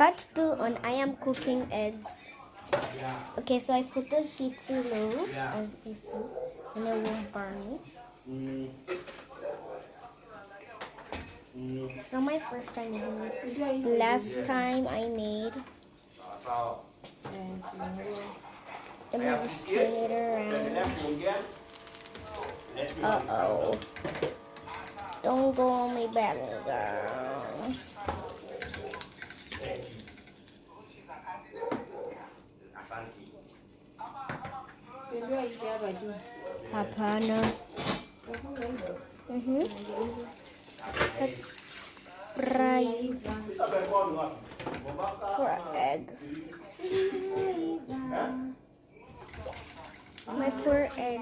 Part 2 on I am cooking eggs. Okay, so I put the heat too low, as you see, and it won't burn me. It's not my first time making this. Last time I made. Let me just turn it around. Uh-oh. Don't go on me badly, girl. Papa, no. Let's fry for egg. My poor egg.